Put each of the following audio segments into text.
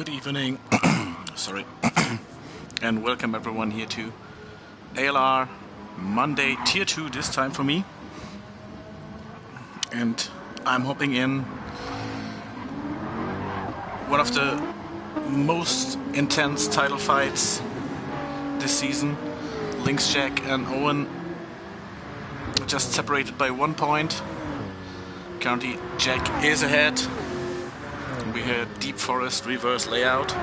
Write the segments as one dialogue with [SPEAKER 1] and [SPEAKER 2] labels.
[SPEAKER 1] Good evening, sorry, and welcome everyone here to ALR Monday Tier 2 this time for me. And I'm hopping in one of the most intense title fights this season. Lynx, Jack and Owen just separated by 1 point. Currently Jack is ahead. We had Deep Forest reverse layout.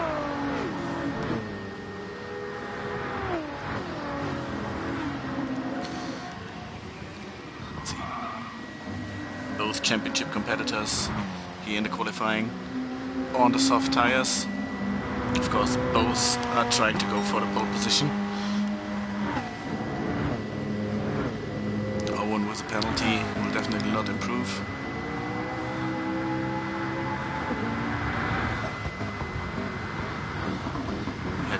[SPEAKER 1] Let's see. Both championship competitors here in the qualifying on the soft tires. Of course, both are trying to go for the pole position. Owen with a penalty will definitely not improve.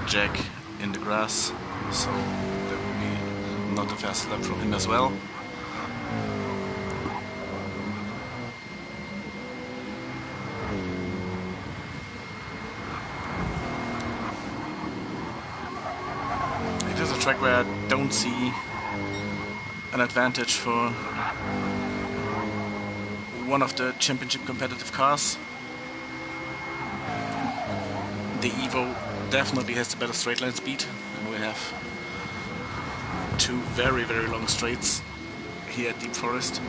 [SPEAKER 1] Jack in the grass, so there will be not a fast lap from him as well. It is a track where I don't see an advantage for one of the championship competitive cars. The Evo definitely has the better straight line speed, and we have two very long straights here at Deep Forest.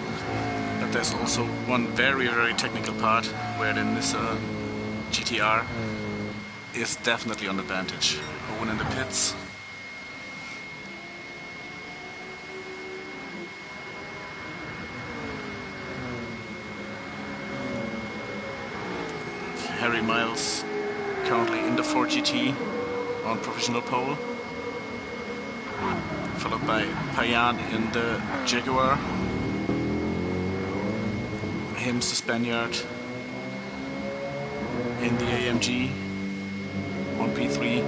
[SPEAKER 1] But there's also one very technical part wherein this GTR is definitely on advantage. Owen in the pits. Harry Miles currently in the 4GT on provisional pole, followed by Payan in the Jaguar. Hims, the Spaniard, in the AMG on P3.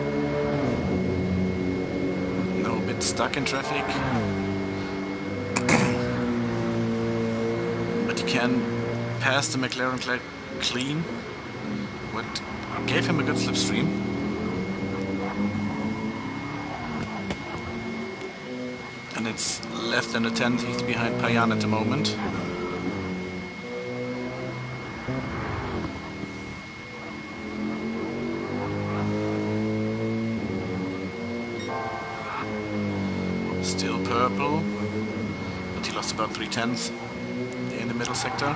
[SPEAKER 1] Now a bit stuck in traffic, but he can pass the McLaren clean. What gave him a good slipstream. And it's less than a tenth. He's behind Payan at the moment. Still purple, but he lost about 3/10 in the middle sector.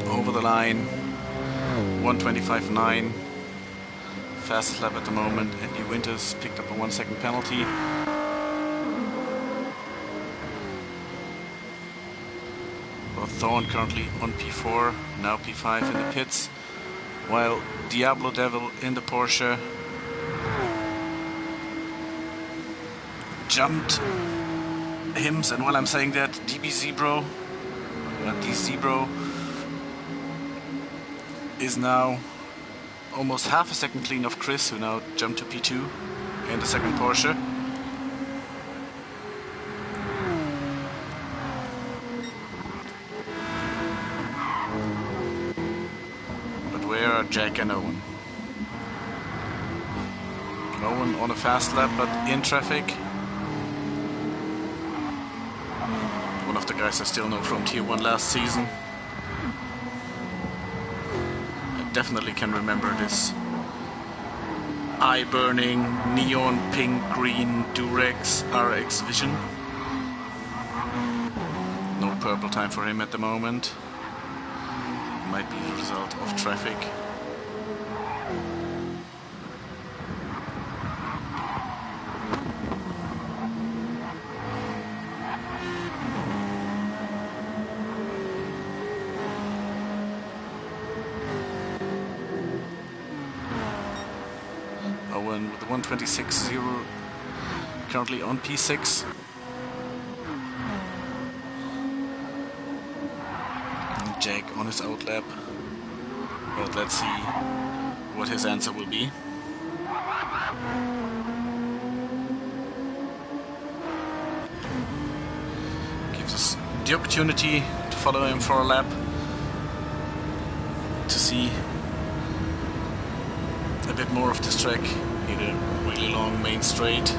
[SPEAKER 1] Over the line, 1:25.9, fastest lap at the moment. Andy Winters picked up a 1 second penalty. Both Thorne currently on P4, now P5 in the pits, while Diablo Devil in the Porsche jumped Hims, and while I'm saying that, DB Zebro, D Zebro, is now almost half a second clean of Chris, who now jumped to P2 in the second Porsche. But where are Jack and Owen? Owen on a fast lap, but in traffic. One of the guys I still know from Tier 1 last season. Definitely can remember this eye-burning neon pink green Durex RX Vision. No purple time for him at the moment. Might be the result of traffic. Owen with the 1:26.0 currently on P6. Jack on his outlap. But let's see what his answer will be. Gives us the opportunity to follow him for a lap to see a bit more of this track. Need a really long main straight.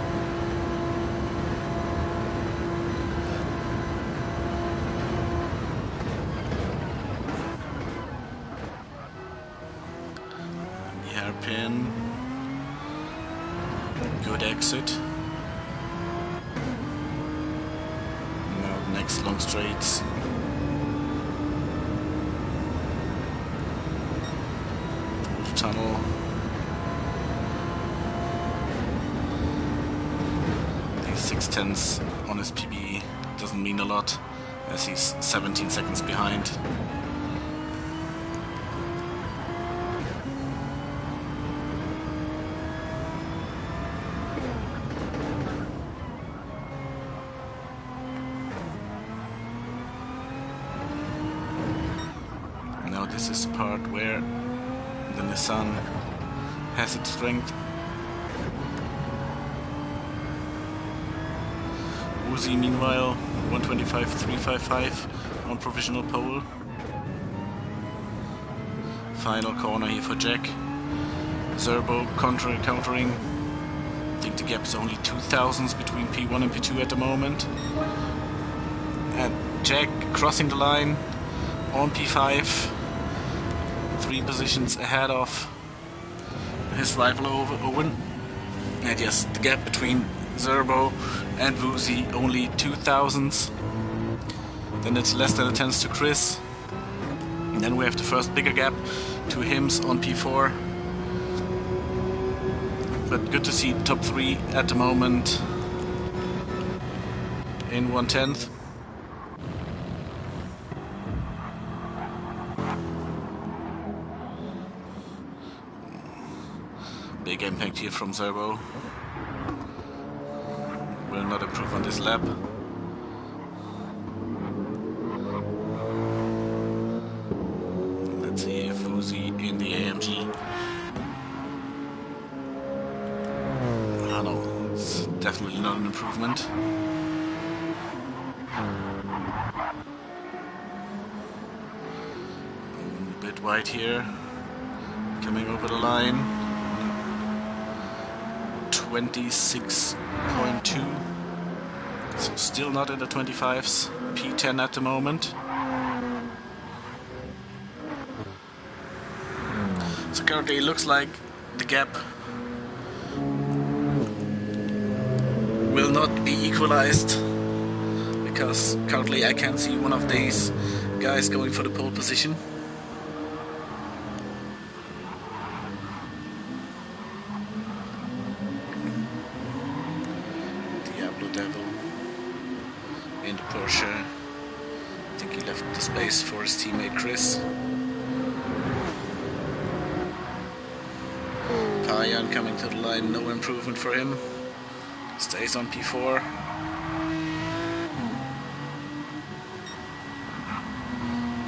[SPEAKER 1] Hairpin. Good exit. Now the next long straights. Tunnel. These 6/10ths on his PB doesn't mean a lot as he's 17 seconds behind. Now this is the part where the Nissan has its strength. Uzi meanwhile 125.355 on provisional pole. Final corner here for Jack. Zerbo countering. I think the gap is only 2 thousandths between P1 and P2 at the moment. And Jack crossing the line on P5. 3 positions ahead of his rival Owen. And yes, the gap between Zerbo and Woozy only 2 thousandths. Then it's less than a tenth to Chris. And then we have the first bigger gap to Hims on P4. But good to see top 3 at the moment in 1/10. Big impact here from Zerbo. Will not improve on this lap. Let's see if Uzi in the AMG. No, it's definitely not an improvement. A bit wide here. Coming over the line. 26.2, so still not in the 25s, P10 at the moment. So currently it looks like the gap will not be equalized, because currently I can't see one of these guys going for the pole position. Devil in the Porsche. I think he left the space for his teammate Chris. Payan coming to the line, no improvement for him. Stays on P4.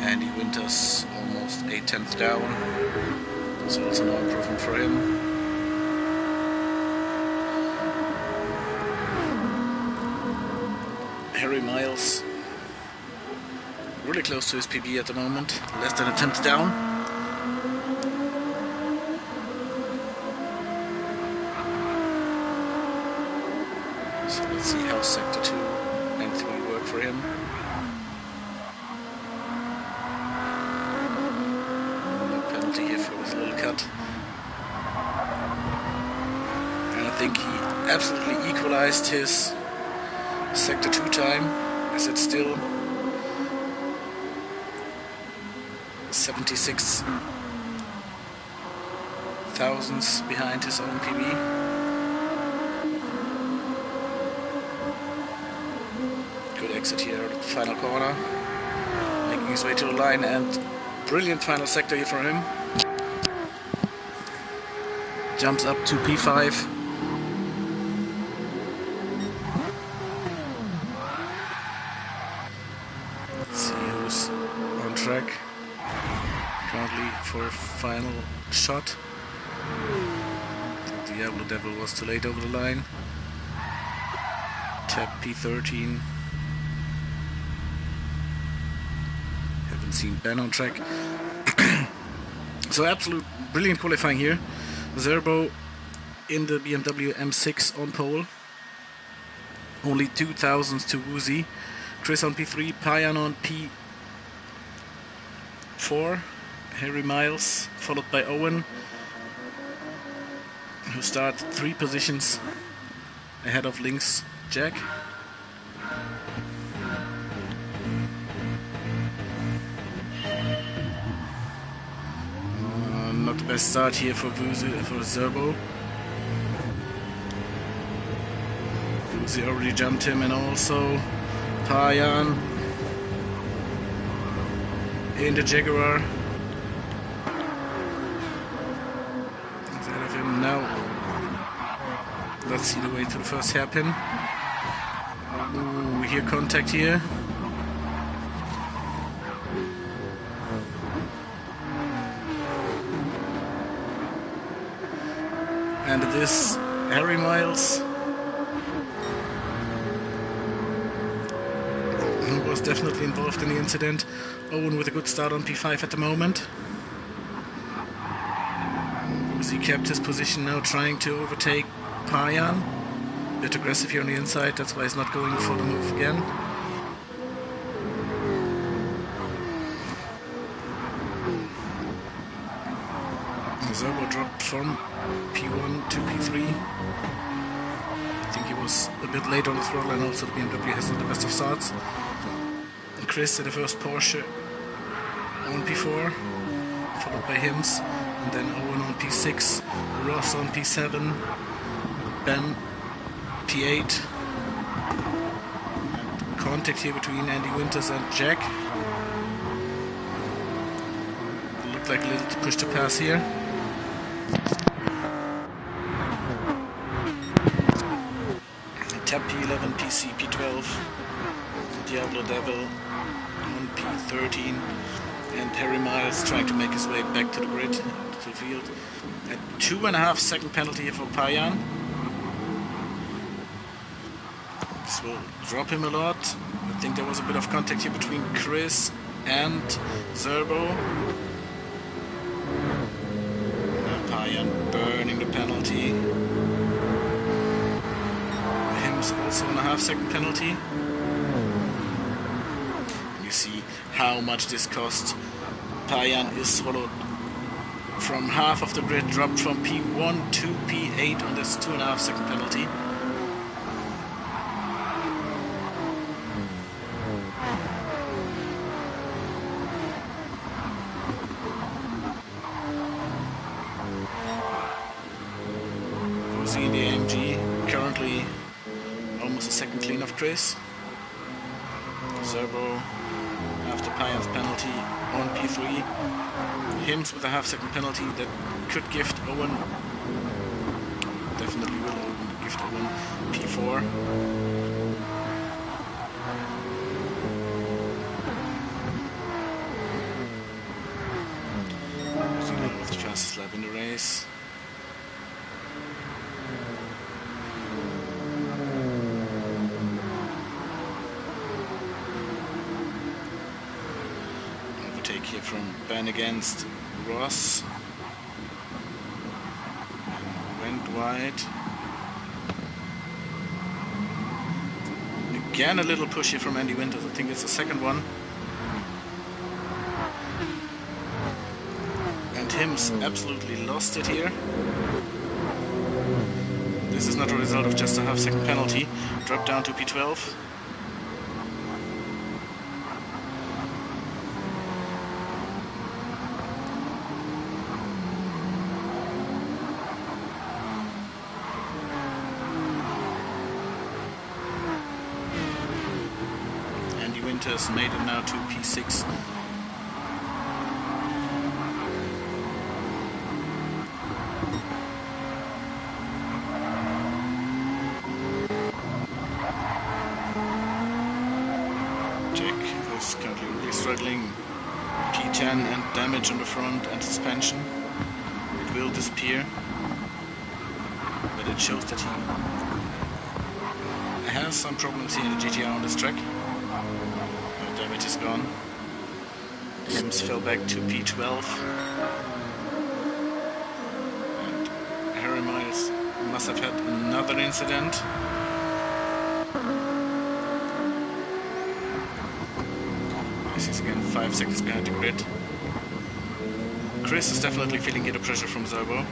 [SPEAKER 1] Andy Winters almost 8/10 down. So also no improvement for him. Harry Miles really close to his PB at the moment, less than a tenth down. So let's see how sector 2 and 3 work for him. No penalty here for his little cut. And I think he absolutely equalized his sector 2 time, as it's still 76 thousandths behind his own PB. Good exit here at the final corner, making his way to the line, and brilliant final sector here for him. Jumps up to P5. See who's on track. for a final shot. The Diablo Devil was too late over the line. Tap P13. Haven't seen Ben on track. So absolute brilliant qualifying here. Zerbo in the BMW M6 on pole. Only 2 thousandths to Woozy. Chris on P3, Payan on P4, Harry Miles, followed by Owen, who start 3 positions ahead of Link's Jack. Not the best start here for Zerbo. Woozy already jumped him, and also Payan in the Jaguar. Ahead of him now. Let's see the way to the first hairpin. Ooh, we hear contact here. And it is Harry Miles, who was definitely involved in the incident. Owen with a good start on P5 at the moment. He kept his position now, trying to overtake Payan. A bit aggressive here on the inside, that's why he's not going for the move again. Zerbo dropped from P1 to P3. I think he was a bit late on the throttle, and also the BMW has not the best of starts. And Chris in the first Porsche on P4, followed by Hims, and then Owen on P6, Ross on P7, Ben P8. And contact here between Andy Winters and Jack. Looked like a little push to pass here. Tap P11, PC P12, Diablo Devil on P13, and Harry Miles trying to make his way back to the grid, to the field. A 2.5 second penalty for Payan. This will drop him a lot. I think there was a bit of contact here between Chris and Zerbo. Payan burning the penalty. Hims also on a half-second penalty. You see how much this costs. Payan is swallowed from half of the grid, dropped from P1 to P8 on this 2.5 second penalty. Woozy in the AMG, currently almost a second clean of Chris. Zerbo after Payan's penalty on P3. Hims with a half-second penalty that could gift Owen, definitely will gift Owen P4. Zeno with the fastest lap in the race. Overtake here from Ben against Ross. Went wide. Again a little push here from Andy Winters. I think it's the second one. And Hims absolutely lost it here. This is not a result of just a half-second penalty. Dropped down to P12. Winters made it now to P6. Jack is currently really struggling. P8 P10 and damage on the front and suspension. It will disappear, but it shows that he has some problems here in the GTR on this track. The damage is gone. Hims fell back to P12. And Harry Miles must have had another incident. This is again 5 seconds behind the grid. Chris is definitely feeling here the pressure from Zerbo.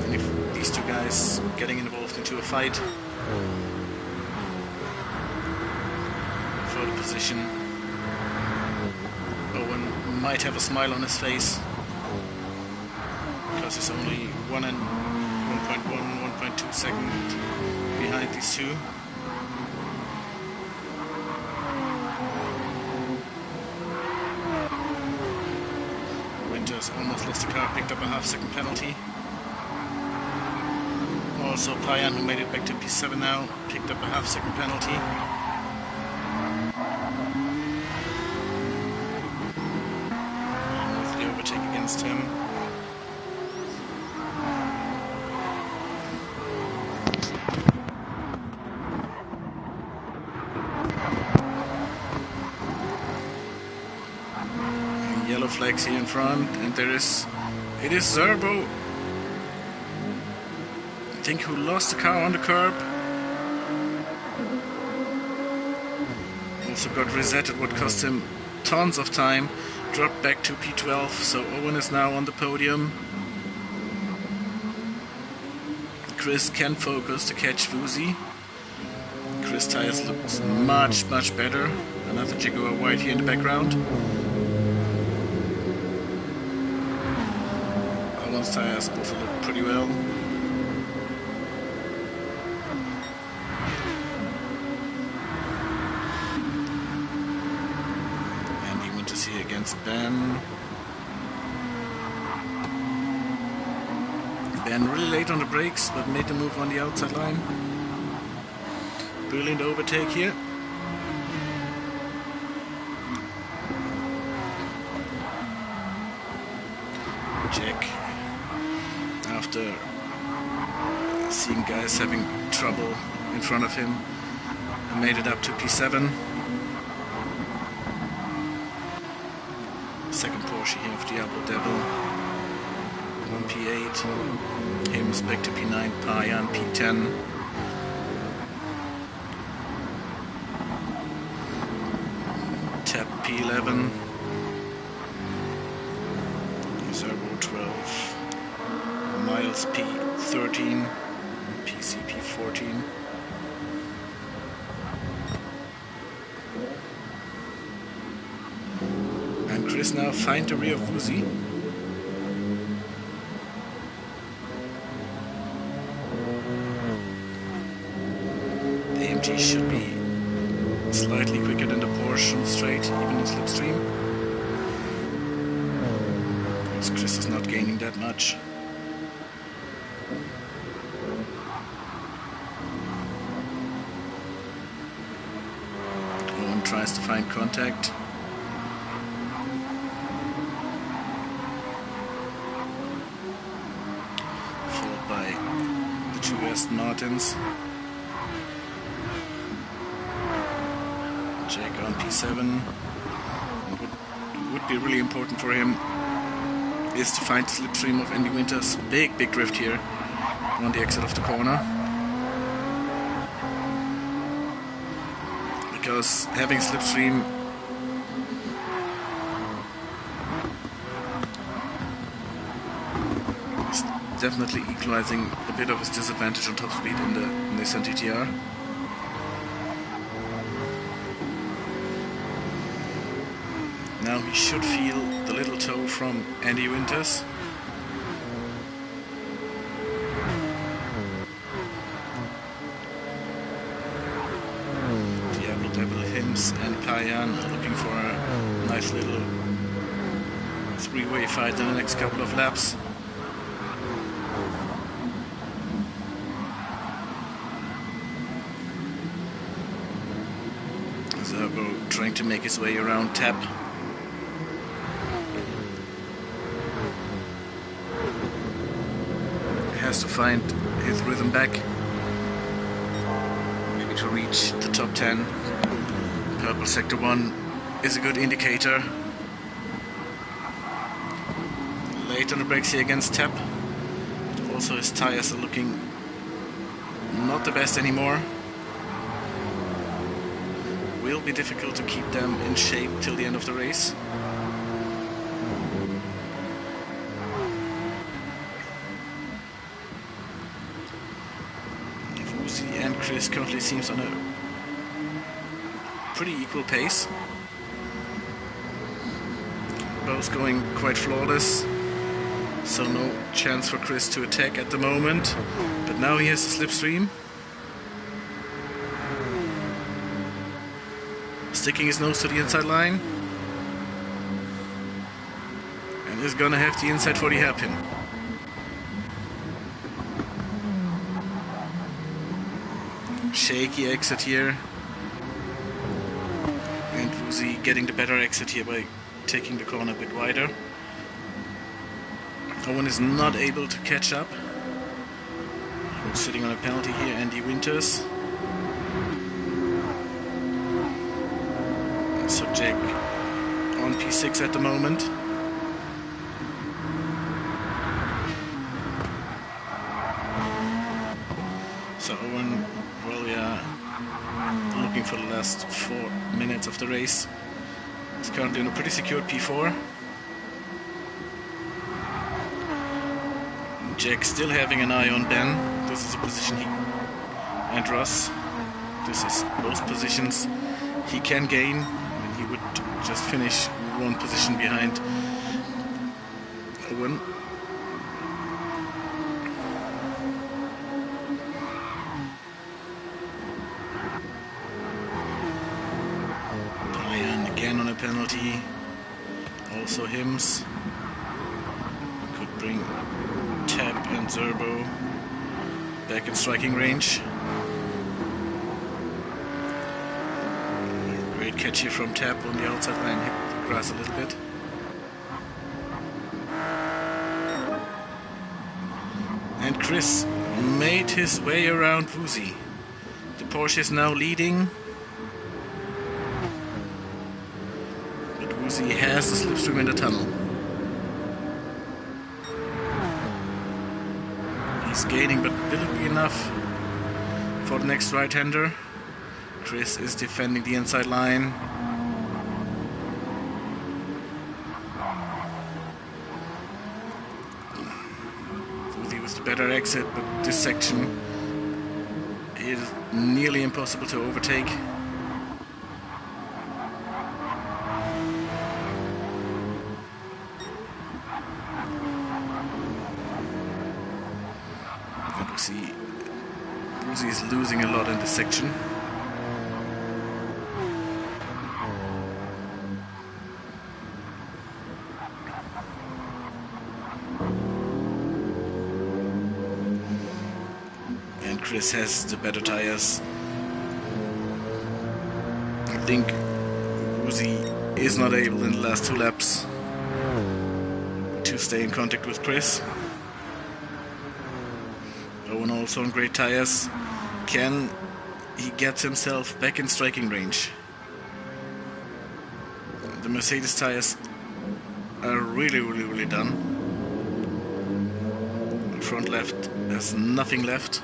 [SPEAKER 1] And if these two guys getting involved into a fight for the position, Owen might have a smile on his face because he's only 1.1, 1.2 seconds behind these two. Winters almost lost the car, picked up a half-second penalty. Also Payan, who made it back to P7 now, picked up a half-second penalty. And with the overtake against him. Yellow flags here in front, and it is Zerbo, I think, who lost the car on the curb. Also got resetted, what cost him tons of time, dropped back to P12, so Owen is now on the podium. Chris can focus to catch Vuzi. Chris tires looks much better. Another Jaguar white here in the background. Owen's tires also look pretty well. And he went to see against Ben. Ben really late on the brakes, but made the move on the outside line. Brilliant overtake here. Jack, after seeing guys having trouble in front of him, made it up to P7. Second Porsche here of Diablo Devil on P8. Hims back to P9, Payan P10. Tap P11. Zerbo 12. Miles P13. PCP 14. And Chris now find the rear of Vuzi. The AMG should be slightly quicker than the Porsche on the straight, even in slipstream. Because Chris is not gaining that much. Owen tries to find contact. Followed by the two Aston Martins. Jake on P7. What would be really important for him is to find the slipstream of Andy Winters. Big drift here on the exit of the corner. Because having slipstream is definitely equalizing a bit of his disadvantage on top speed in the Nissan GTR. Now he should feel the little toe from Andy Winters. Diablo Devil, Hims and Payan are looking for a nice little three-way fight in the next couple of laps. trying to make his way around Tap. He has to find his rhythm back, maybe to reach the top 10. Purple Sector 1 is a good indicator. Late on the brakes here against Tap. Also his tires are looking not the best anymore. Will be difficult to keep them in shape till the end of the race. Vusi and Chris currently seems on a pretty equal pace. Both going quite flawless, so no chance for Chris to attack at the moment. But now he has a slipstream. Sticking his nose to the inside line. And is gonna have the inside 40 hairpin. Shaky exit here. And Vusi getting the better exit here by taking the corner a bit wider. Owen is not able to catch up. Sitting on a penalty here, Andy Winters. So Jack on P6 at the moment. So Owen, well, we are looking for the last 4 minutes of the race. He's currently on a pretty secure P4. Jack still having an eye on Ben. This is a position and Russ. This is both positions he can gain. He would just finish 1 position behind Owen. Ryan again on a penalty. Also Hims. Could bring Tap and Zerbo back in striking range. Great catch here from Tap on the outside line, hit the grass a little bit. And Chris made his way around Vusi. The Porsche is now leading. But Vusi has the slipstream in the tunnel. He's gaining, but will it be enough for the next right-hander? Chris is defending the inside line. Vusi was the better exit, but this section is nearly impossible to overtake. Vusi is losing a lot in this section. And Chris has the better tires. I think Vusi is not able in the last 2 laps to stay in contact with Chris. Owen also on great tires. Can he get himself back in striking range? The Mercedes tires are really done. The front left has nothing left.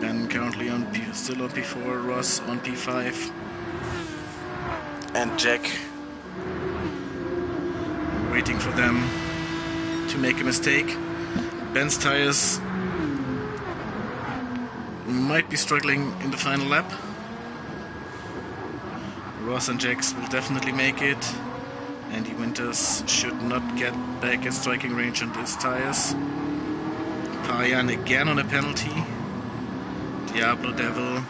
[SPEAKER 1] Ben currently on still on P4, Ross on P5, and Jack waiting for them to make a mistake. Ben's tires might be struggling in the final lap. Ross and Jax will definitely make it. Andy Winters should not get back in striking range on these tires. Payan again on a penalty. Diablo Devil.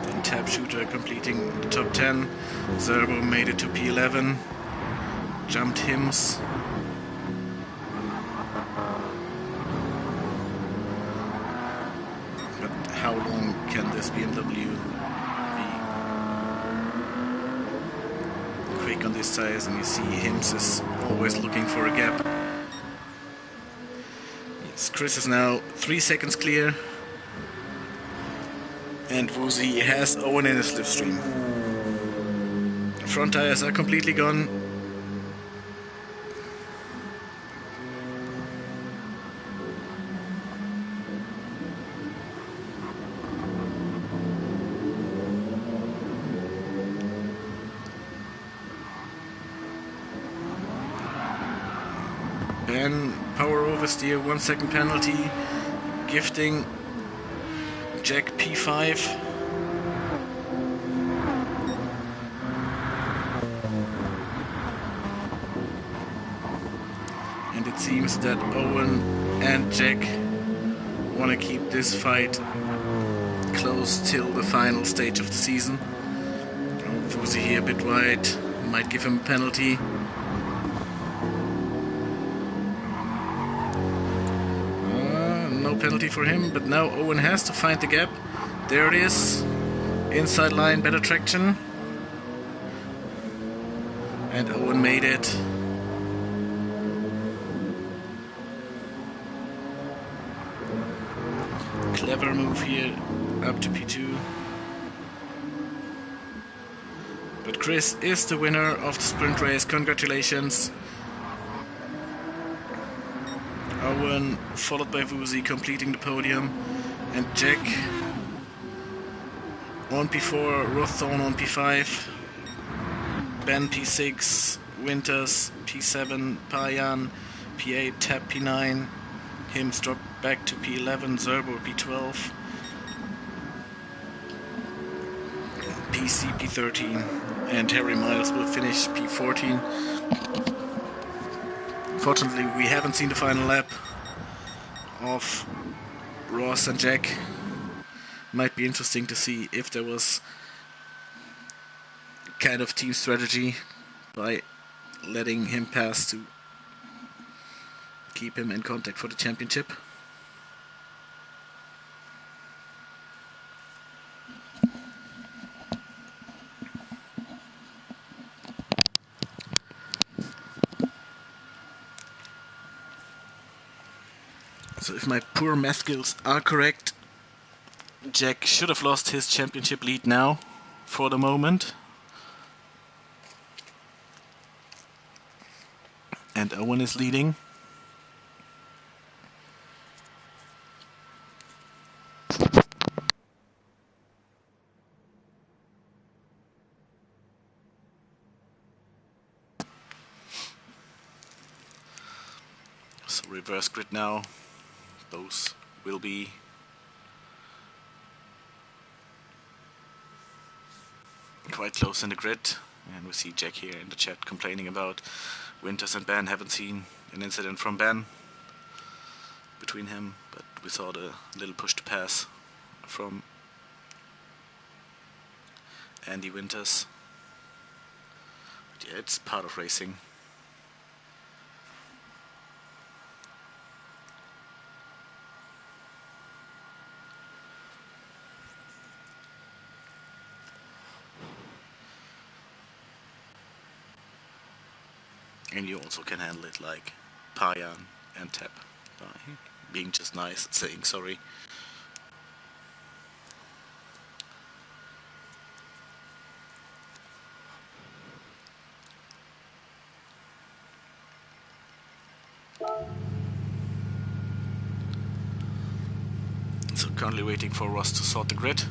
[SPEAKER 1] Then Tap Shooter completing the top 10. Zerbo made it to P11. Jumped Hims. this BMW. Be quick on these tires, and you see Hims is always looking for a gap. Yes, Chris is now 3 seconds clear, and Woozy has Owen in the slipstream. Front tires are completely gone. Ben, power oversteer, 1 second penalty, gifting Jack P5. And it seems that Owen and Jack want to keep this fight close till the final stage of the season. Woozy here a bit wide, might give him a penalty. No penalty for him, but now Owen has to find the gap. There it is. Inside line, better traction. And Owen made it. Clever move here, up to P2. But Chris is the winner of the sprint race. Congratulations. Owen, followed by Woozy, completing the podium. And Jack on P4, Roththorn on P5. Ben P6, Winters P7, Payan P8, Tap P9. Hims dropped back to P11, Zerbo P12. PC P13. And Harry Miles will finish P14. Fortunately, we haven't seen the final lap of Ross and Jack. Might be interesting to see if there was kind of team strategy by letting him pass to keep him in contact for the championship. So if my poor math skills are correct, Jack should have lost his championship lead now, for the moment. And Owen is leading. So reverse grid now. Those will be quite close in the grid, and we see Jack here in the chat complaining about Winters and Ben. Haven't seen an incident from Ben between him, but we saw the little push to pass from Andy Winters. But yeah, it's part of racing. And you also can handle it like Payan and Tap by being just nice, saying sorry. So currently waiting for Ross to sort the grid.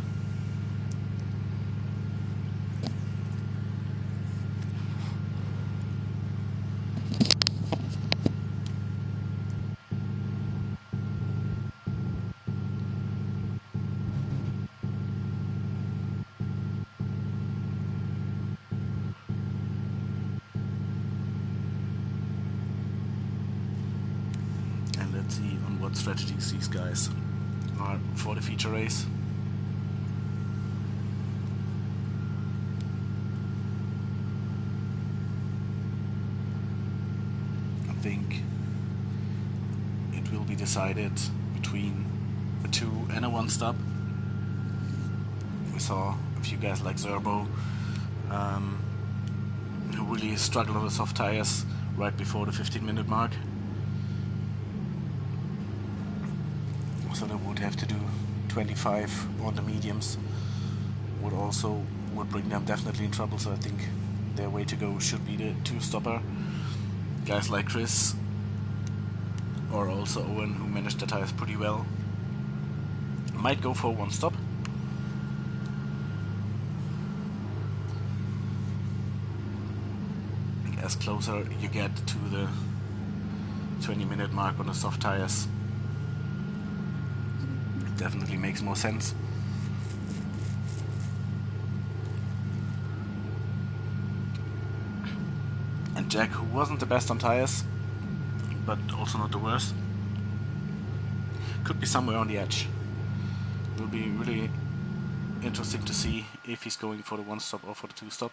[SPEAKER 1] Let's see on what strategies these guys are for the feature race. I think it will be decided between a 2 and a 1 stop. saw a few guys like Zerbo who really struggled on the soft tires right before the 15-minute mark. So they would have to do 25 on the mediums. Would bring them definitely in trouble. So I think their way to go should be the two-stopper. Guys like Chris or also Owen, who managed the tires pretty well, might go for one stop. As closer you get to the 20-minute mark on the soft tires, it definitely makes more sense. And Jack, who wasn't the best on tires, but also not the worst, could be somewhere on the edge. It will be really interesting to see if he's going for the one stop or for the two stop.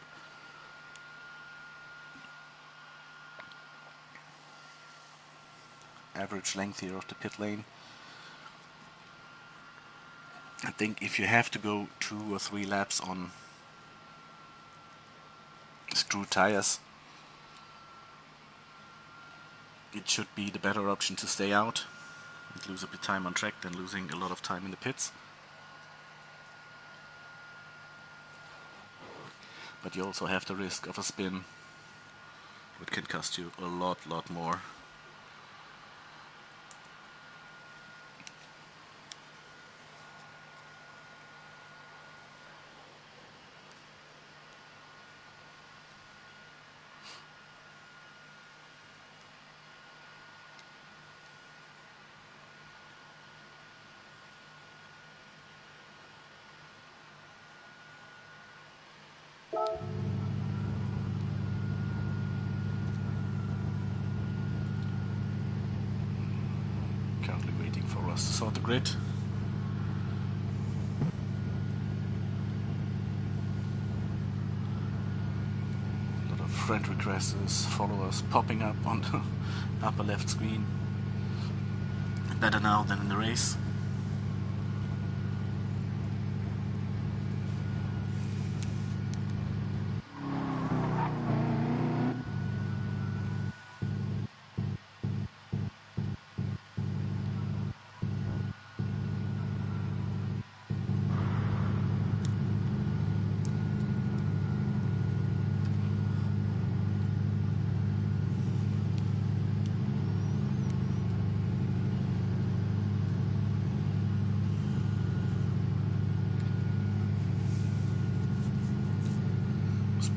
[SPEAKER 1] Average length here of the pit lane. I think if you have to go 2 or 3 laps on screwed tires, it should be the better option to stay out and lose a bit of time on track than losing a lot of time in the pits. But you also have the risk of a spin, which can cost you a lot more. Currently waiting for us to sort the grid. A lot of friend requests, followers popping up on the upper left screen. Better now than in the race.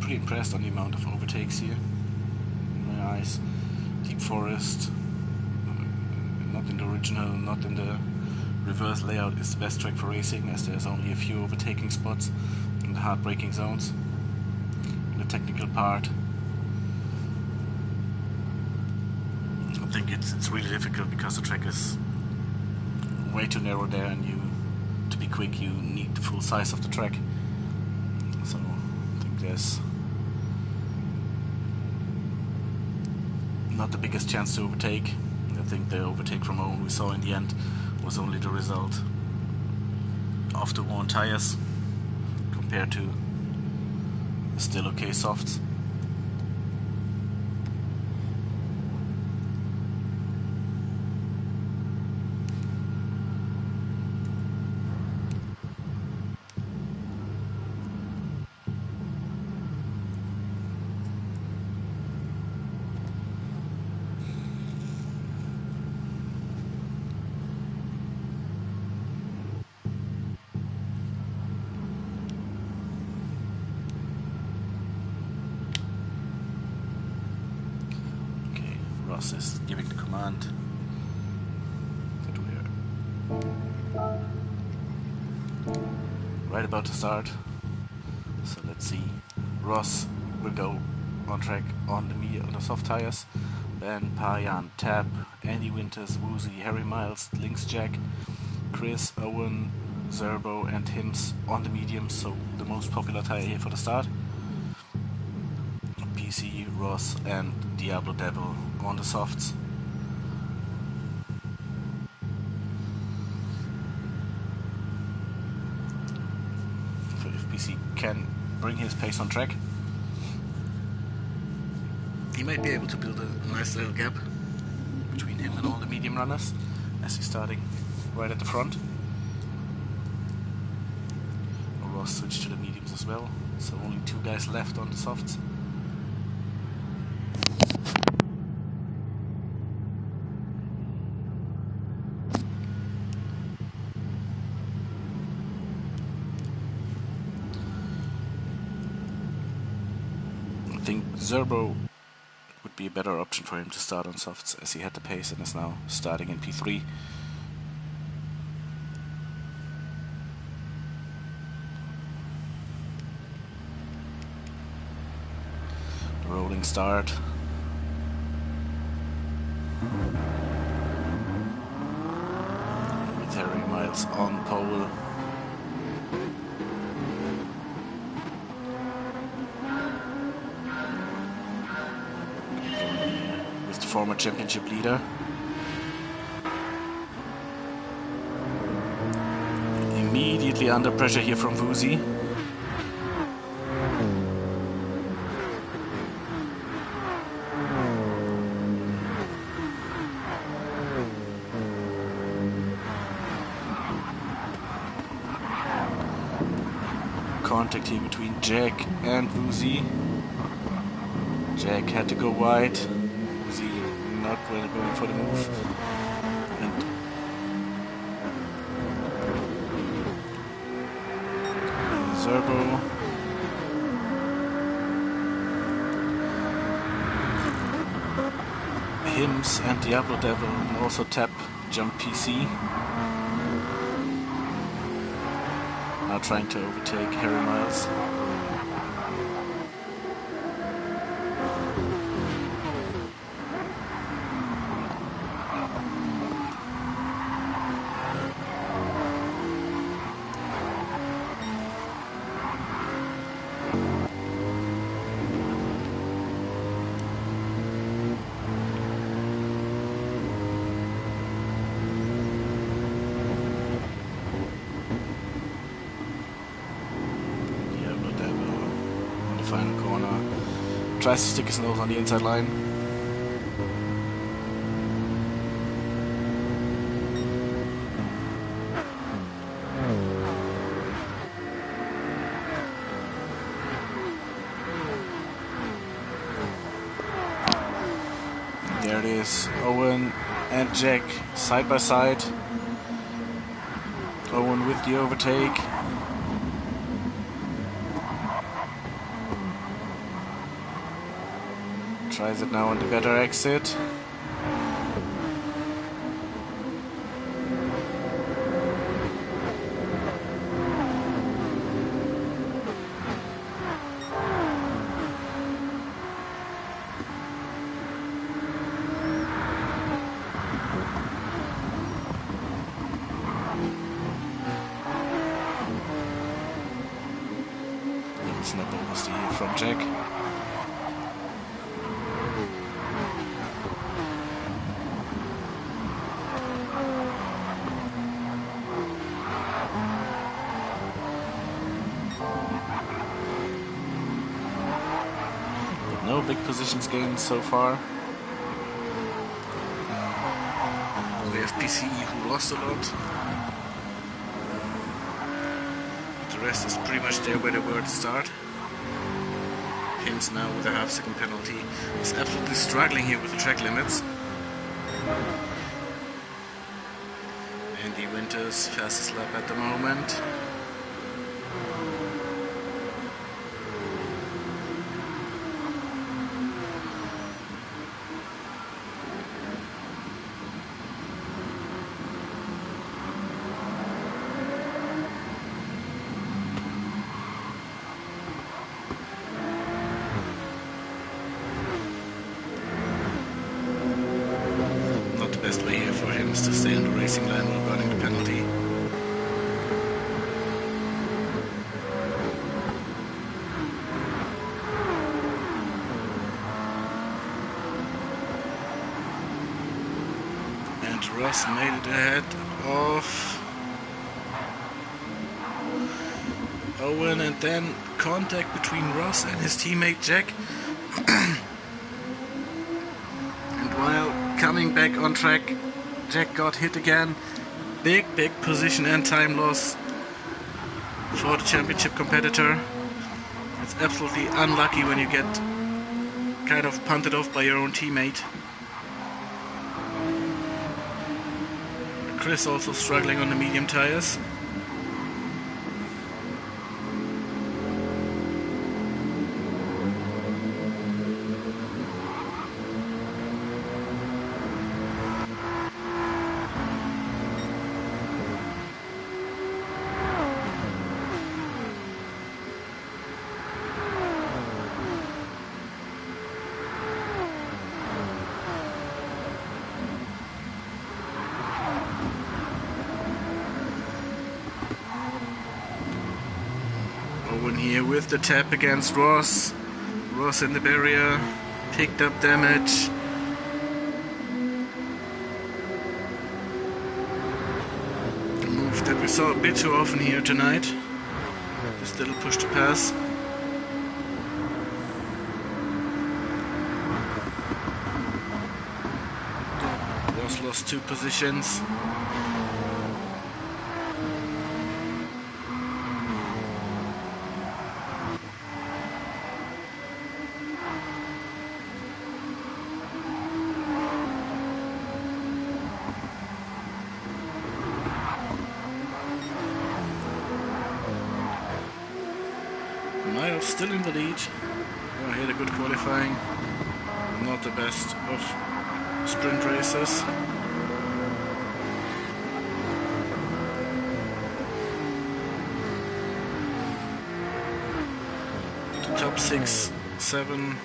[SPEAKER 1] Pretty impressed on the amount of overtakes here. In my eyes, Deep Forest, not in the original, not in the reverse layout, is the best track for racing, as there's only a few overtaking spots in the hard braking zones. In the technical part, I think it's really difficult because the track is way too narrow there, and to be quick you need the full size of the track. So I think there's not the biggest chance to overtake. I think the overtake from Owen we saw in the end was only the result of the worn tires compared to still okay softs. Ross is giving the command that we're right about to start. So let's see. Ross will go on track on the soft tires. Ben, Payan, Tab, Andy Winters, Woozy, Harry Miles, Lynx Jack, Chris, Owen, Zerbo and Hims on the mediums, so the most popular tire here for the start. PC, Ross and Diablo Devil on the softs. PC can bring his pace on track. He might be able to build a nice little gap between him and all the medium runners, as he's starting right at the front. Ross switched to the mediums as well, so only 2 guys left on the softs. I think Zerbo would be a better option for him to start on softs, as he had the pace and is now starting in P3. Rolling start. With Harry Miles on pole. With the former championship leader. Immediately under pressure here from Woozy. Contact here between Jack and Woozy. Jack had to go wide. Woozy not really going for the move. And Zerbo. Hims and Diablo Devil also tap jump PC. Now trying to overtake Harry Miles. Final corner. Tries to stick his nose on the inside line. There it is. Owen and Jack side by side. Owen with the overtake. Tries it now on the better exit. It's not almost a hit from Jack. No big positions gained so far. We have PCE who lost a lot. The rest is pretty much there where they were at the start. Hims now with a half-second penalty is absolutely struggling here with the track limits. Andy Winters fastest lap at the moment. Best way here for him is to stay on the racing line while burning the penalty. And Ross made it ahead Owen, and then contact between Ross and his teammate Jack. And while coming back on track, Jack got hit again. Big position and time loss for the championship competitor. It's absolutely unlucky when you get kind of punted off by your own teammate. Chris also struggling on the medium tires. Owen here with the tap against Ross. Ross in the barrier, picked up damage. A move that we saw a bit too often here tonight. This little push to pass. Ross lost 2 positions. Miles still in the lead. He had a good qualifying. Not the best of sprint races. The top 6, 7.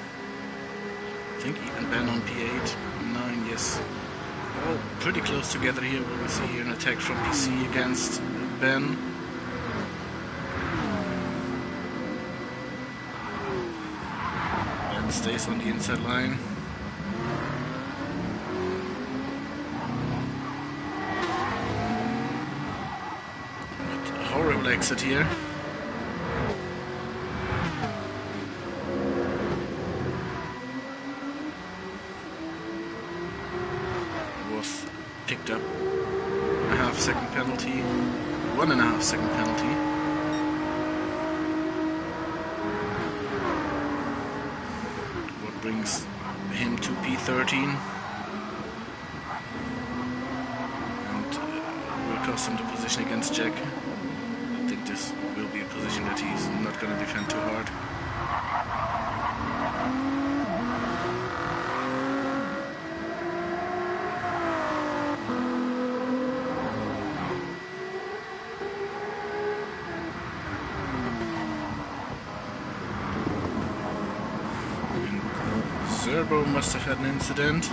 [SPEAKER 1] I think even Ben on P8, 9, yes. All pretty close together here. We see here an attack from PC against Ben. Stays on the inside line. But a horrible exit here. Was picked up a half-second penalty, 1.5-second penalty. Brings him to P13 and will cost him the position against Jack. I think this will be a position that he's not going to defend too hard. Zerbo must have had an incident.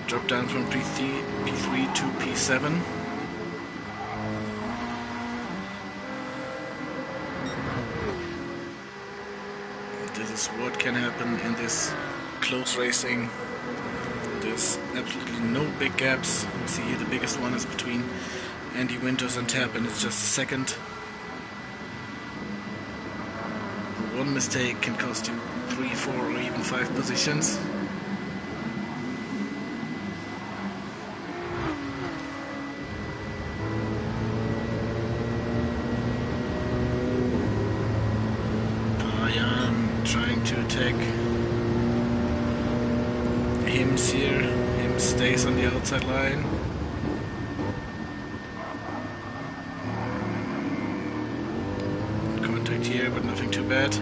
[SPEAKER 1] Dropped down from P3 to P7. This is what can happen in this close racing. There's absolutely no big gaps. You see here the biggest one is between Andy Winters and Tap, and it's just a second. One mistake can cost you 3, 4 or even 5 positions. Payan trying to attack Hims here. Hims stays on the outside line. Contact here, but nothing too bad.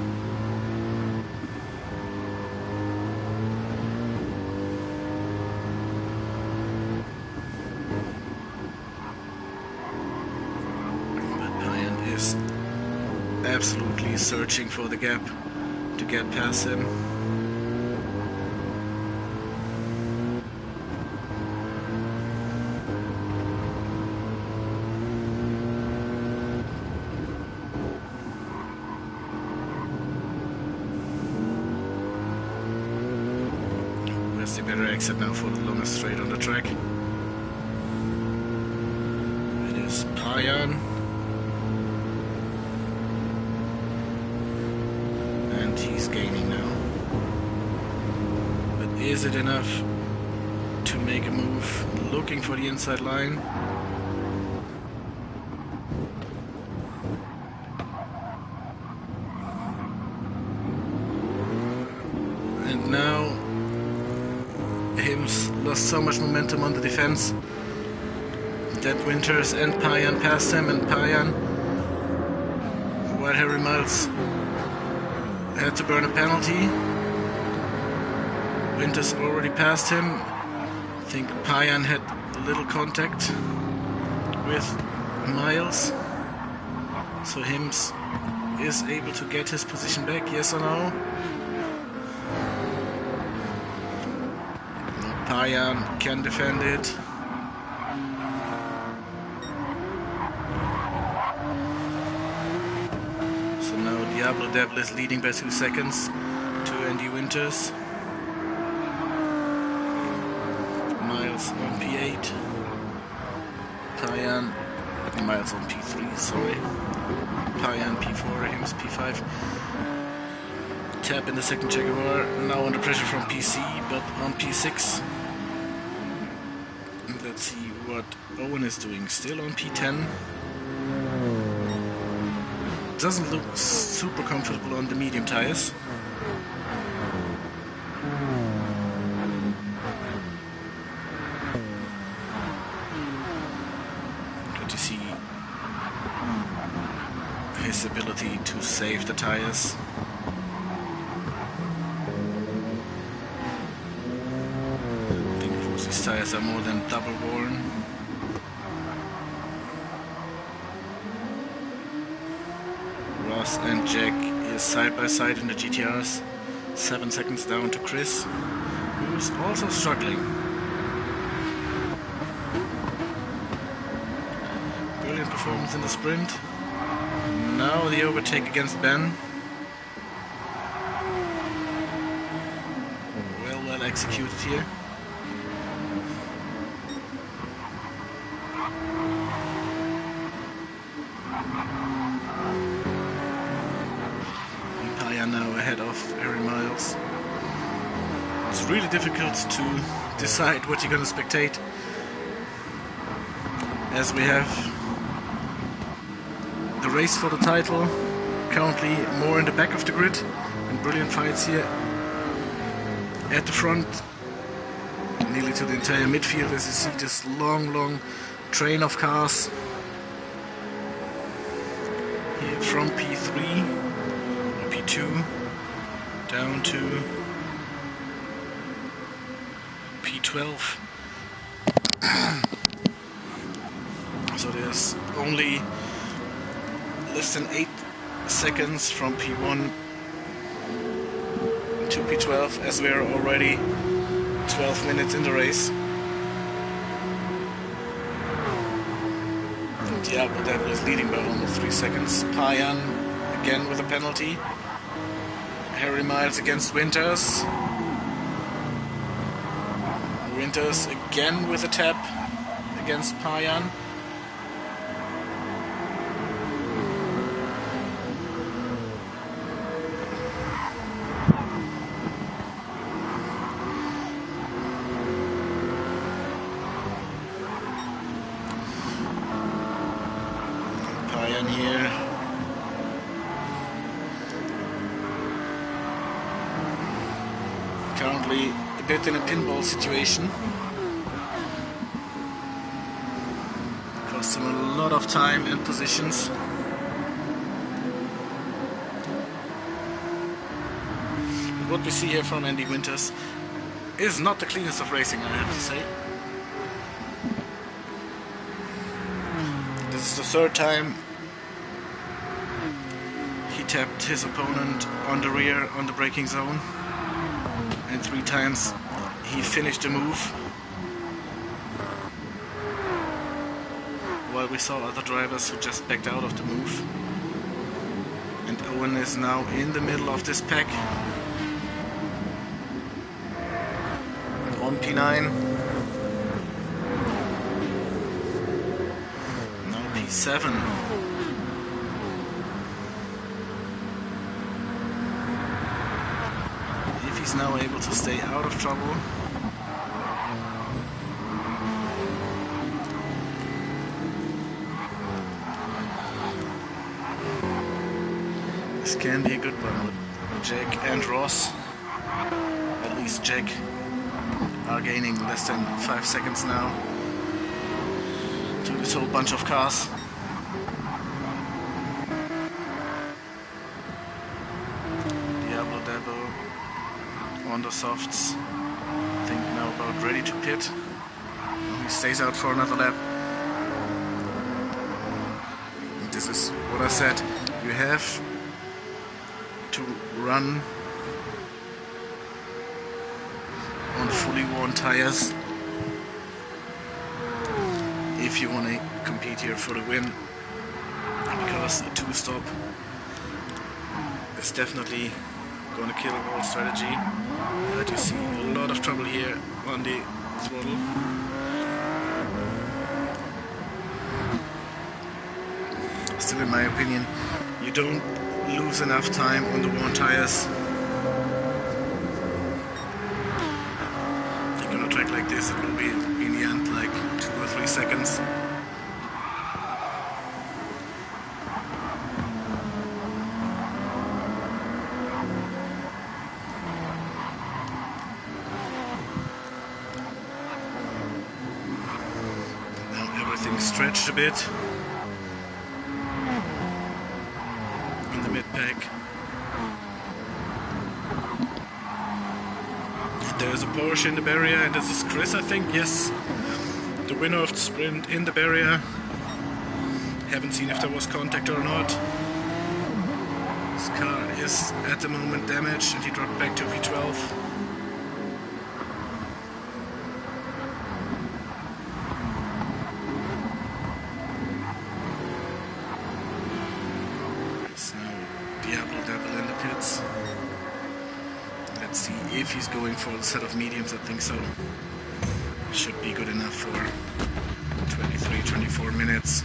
[SPEAKER 1] Absolutely searching for the gap to get past him. Where's the better exit now for the longest straight on the track? It is Payan. gaining now. But is it enough to make a move? Looking for the inside line. And now Hims lost so much momentum on the defense that Winters and Payan passed him, and Payan, while Harry Miles had to burn a penalty. Winters already passed him. I think Payan had a little contact with Miles. So Hims is able to get his position back, yes or no? Payan can defend it. So now Diablo Devil is leading by 2 seconds to Andy Winters. Miles on P8. Payan, Miles on P3, sorry. Payan P4, Hims P5. Tap in the second checker bar, now under pressure from PC, but on P6. Let's see what Owen is doing, still on P10. Doesn't look super comfortable on the medium tires. Good to see his ability to save the tires. I think these tires are more than double worn. Ross and Jack is side by side in the GTRs. 7 seconds down to Chris, who's also struggling. Brilliant performance in the sprint. Now the overtake against Ben. Well executed here. Now ahead of Harry Miles. It's really difficult to decide what you're going to spectate, as we have the race for the title currently more in the back of the grid, and brilliant fights here at the front, nearly to the entire midfield, as you see this long train of cars here from P3 P2 down to P12. So there's only less than 8 seconds from P1 to P12, as we're already 12 minutes in the race. Diablo Devil is leading by almost 3 seconds. Payan again with a penalty. Harry Miles against Winters. Winters again with a tap against Payan. Payan here. Currently a bit in a pinball situation. Cost him a lot of time and positions. But what we see here from Andy Winters is not the cleanest of racing, I have to say. This is the third time he tapped his opponent on the rear on the braking zone, and 3 times he finished the move, while we saw other drivers who just backed out of the move. And Owen is now in the middle of this pack on P9. Now P7. He's now able to stay out of trouble. This can be a good one with Jack and Ross. At least Jack are gaining less than 5 seconds now to this whole bunch of cars. Diablo Devil on the softs. I think now about ready to pit. He stays out for another lap. This is what I said. You have to run on fully worn tires if you want to compete here for the win, because a two-stop is definitely going to kill the whole strategy. But you see a lot of trouble here on the throttle. Still, in my opinion, you don't lose enough time on the worn tires. If you're on a track like this, it will be in the end like 2 or 3 seconds. Now everything's stretched a bit. Mid-pack. There's a Porsche in the barrier, and this is Chris, I think. Yes, the winner of the sprint in the barrier. Haven't seen if there was contact or not. His car is at the moment damaged, and he dropped back to V12. Diablo Devil in the pits. Let's see if he's going for a set of mediums. I think so. Should be good enough for 23-24 minutes.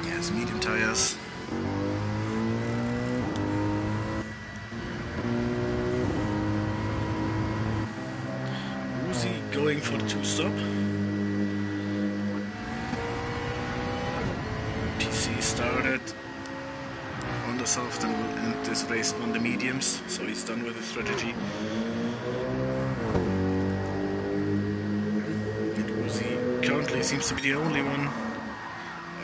[SPEAKER 1] Yes, medium tires. Going for the two-stop. PC started on the soft and will end this race on the mediums, so he's done with his strategy. And Uzi currently seems to be the only one.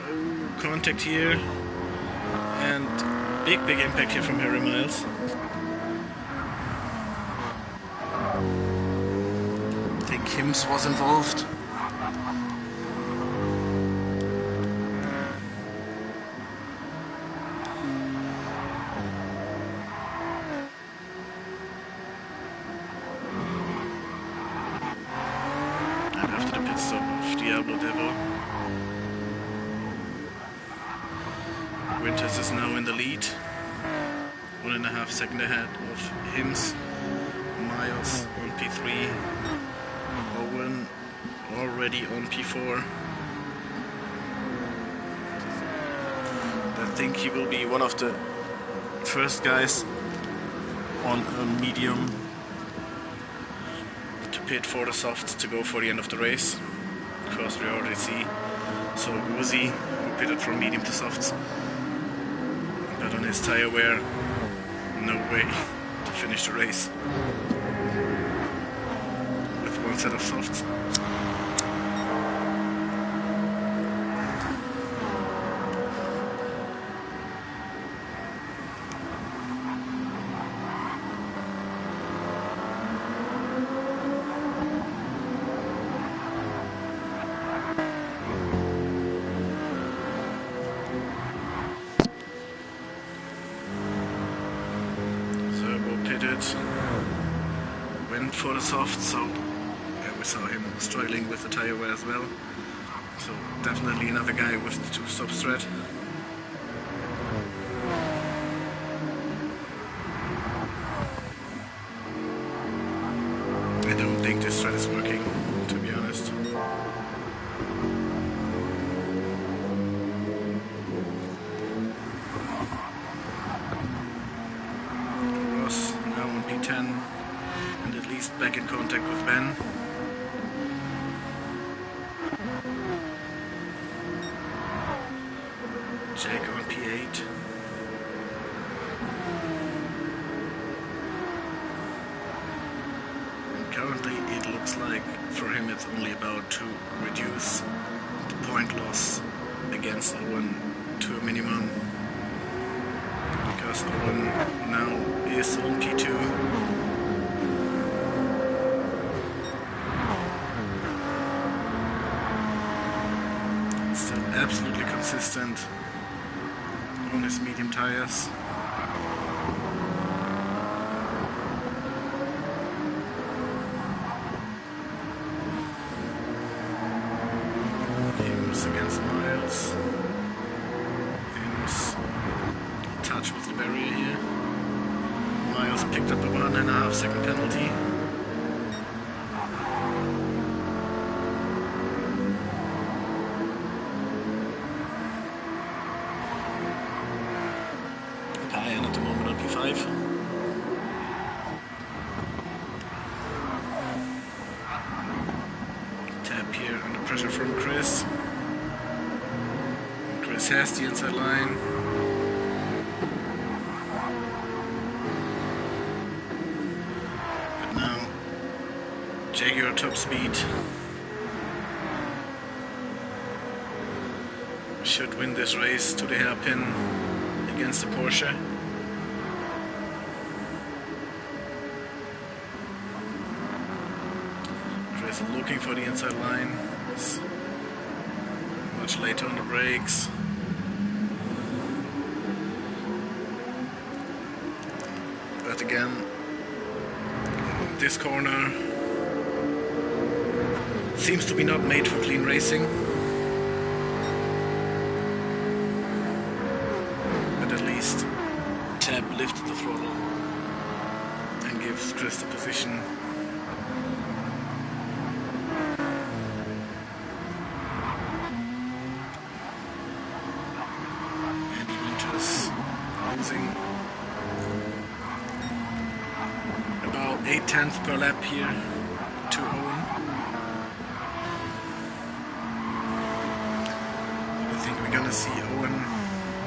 [SPEAKER 1] Oh, contact here, and big impact here from Harry Miles. Kims was involved. And after the pit stop of Diablo Devil, Winters is now in the lead. 1.5 seconds ahead of Hims. Miles on P3. Owen already on P4. I think he will be one of the first guys on a medium to pit for the softs to go for the end of the race, because we already see so Uzi who pitted from medium to softs, but on his tire wear, no way to finish the race one set of softs. Servo pitted, went for the softs, so we saw him struggling with the tire wear as well. So definitely another guy with the two-stop strat. I don't think this strat is working, to be honest. back in contact with Ben. Jack on P8. And currently it looks like for him it's only about to reduce the point loss against Owen to a minimum. Because Owen now is on P2. Still absolutely consistent on his medium tires. He was against Miles. He was in touch with the barrier here. Miles picked up a 1.5 second penalty. Payan at the moment on P5. Tap here under pressure from Chris. Chris has the inside line. But now Jaguar top speed should win this race to the hairpin against the Porsche. Chris looking for the inside line. It's much later on the brakes. But again, this corner seems to be not made for clean racing. Tab lifted the throttle and gives Chris the position. And he enters losing about 0.8 per lap here to Owen. I think we're gonna see Owen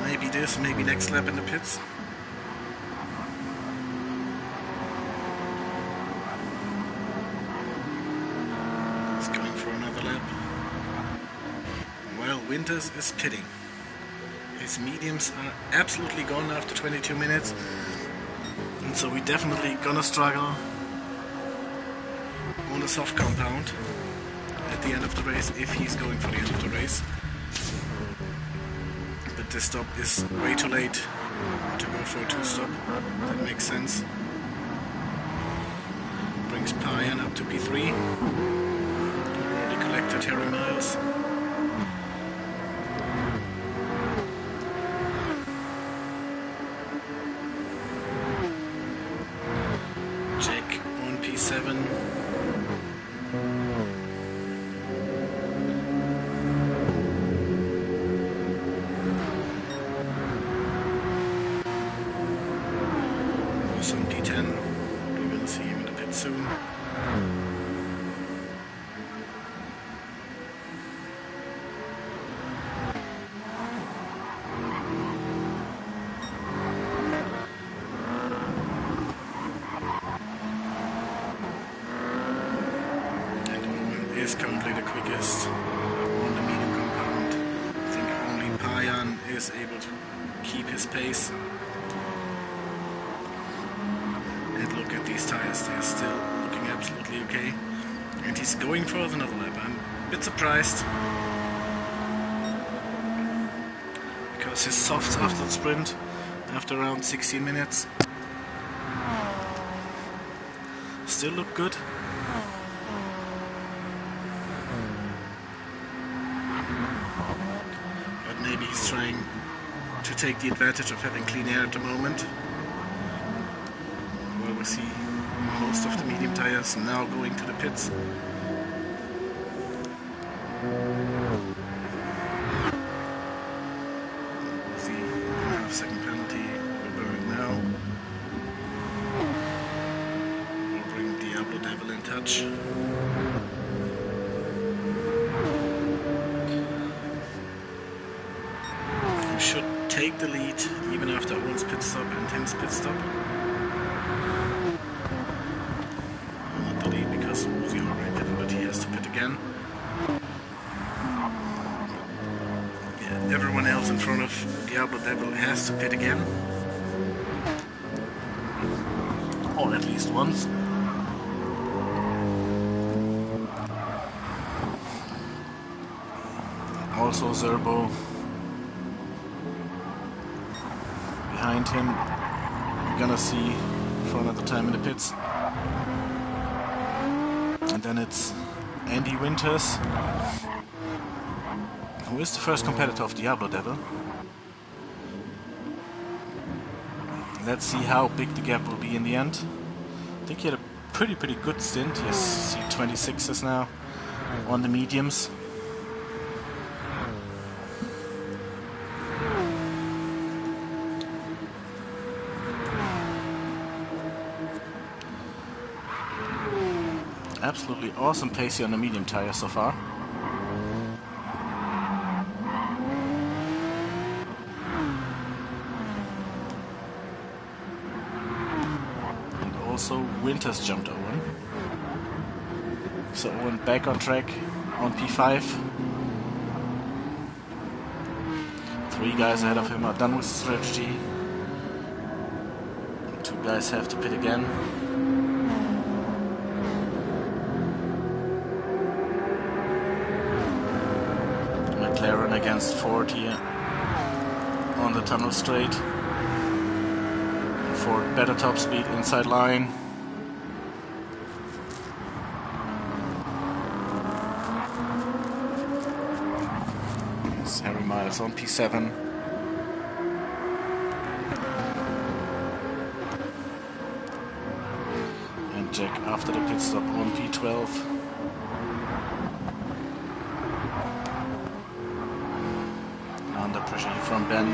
[SPEAKER 1] maybe this, maybe next lap in the pits. He's going for another lap. While Winters is pitting. His mediums are absolutely gone after 22 minutes. And so we're definitely gonna struggle on the soft compound at the end of the race if he's going for the end of the race. This stop is way too late to go for a 2-stop. That makes sense. Brings Payan up to P3. Already collected Harry Miles. Jack on P7. On P10, we're gonna see him in the pit soon. And Owen is currently the quickest on the medium compound. I think only Payan is able to keep his pace. Look at these tires, they're still looking absolutely okay. And he's going for another lap. I'm a bit surprised. Because his softs after the sprint, after around 16 minutes, still look good. But maybe he's trying to take the advantage of having clean air at the moment. We see most of the medium tires now going to the pits. We'll see 1.5 second penalty. We're burning now. We'll bring Diablo Devil in. much. You should take the lead even after Owen's pit stop and Tim's pit stop. Not the lead because Uzi already did, but he has to pit again. Yeah, everyone else in front of Diablo Devil has to pit again. Or at least once. Also Zerbo behind him. We're gonna see for another time in the pits. And then it's Andy Winters, who is the first competitor of Diablo Devil. Let's see how big the gap will be in the end. I think he had a pretty good stint. He has C26s now on the mediums. Absolutely awesome pace here on the medium tire so far. And also Winters jumped Owen. So Owen back on track on P5. 3 guys ahead of him are done with the strategy. 2 guys have to pit again. McLaren against Ford here on the tunnel straight. Ford better top speed inside line. It's Harry Miles on P7. And Jack after the pit stop on P12. Under pressure from Ben.